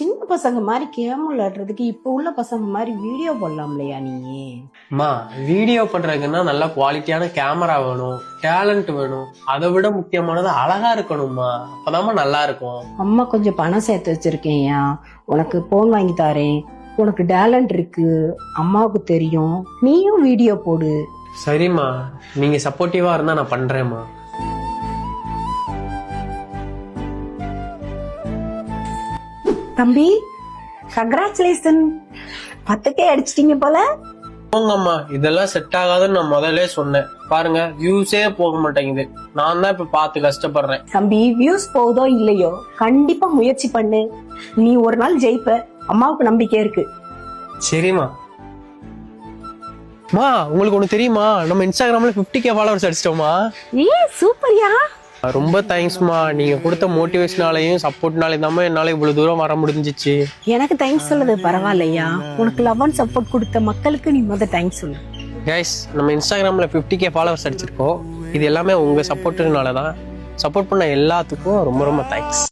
சின்ன பசங்க மாதிரி கேம் விளையாடுறதுக்கு இப்ப உள்ள பசங்க மாதிரி வீடியோ போடலாம் இல்லையா நீ? அம்மா வீடியோ பண்றதுக்குன்னா நல்ல குவாலிட்டியான கேமரா வேணும், டேலண்ட் வேணும். அதை விட முக்கியமானது அழகா இருக்கணும்மா. அப்பதாம்மா நல்லா இருக்கும். அம்மா கொஞ்சம் பணம் சேர்த்து வச்சிருக்கேன்யா, உனக்கு போன் வாங்கி தாரேன். உனக்கு டேலண்ட் இருக்கு, அம்மாவுக்கு தெரியும், நீயும் வீடியோ போடு. சரிம்மா, நீங்க சப்போர்ட்டிவா இருந்தா நான் பண்றேம்மா. தம்பி கங்க்ராச்சுலேஷன், 10K அடிச்சிட்டீங்க போல. போங்கம்மா, இதெல்லாம் செட் ஆகாதுன்னு நான் முதல்ல சொன்னேன். பாருங்க வியூஸே போக மாட்டேங்குது. நான் தான் இப்ப பார்த்து கஷ்டப்படுறேன். தம்பி வியூஸ் போகுதோ இல்லையோ கண்டிப்பா முயற்சி பண்ணு, நீ ஒரு நாள் ஜெயிப்ப, அம்மாவுக்கு நம்பிக்கை இருக்கு. சரிம்மா. மா, உங்களுக்கு ஒண்ணு தெரியுமா? நம்ம இன்ஸ்டாகிராம்ல 50K ஃபாலோவர்ஸ் அடிச்சிட்டோமா. சூப்பர்யா. ரொம்ப தேங்க்ஸ்மா. நீங்க கொடுத்த மோட்டிவேஷனாலையும் சப்போர்ட்னாலையும் தான் என்னால இவ்வளவு தூரம் வர முடிஞ்சிச்சு. எனக்கு தேங்க்ஸ் சொல்லுது பரவாயில்லையா, உனக்கு லவ் அண்ட் சப்போர்ட் கொடுத்த மக்களுக்கு நீ முதல் தேங்க்ஸ் சொல்லு. கைஸ், நம்ம இன்ஸ்டாகிராம்ல 50K ஃபாலோவர்ஸ் அடிச்சிருக்கோம். இது எல்லாமே உங்க சப்போர்ட்னால தான். சப்போர்ட் பண்ண எல்லாத்துக்கும் ரொம்ப ரொம்ப தேங்க்ஸ்.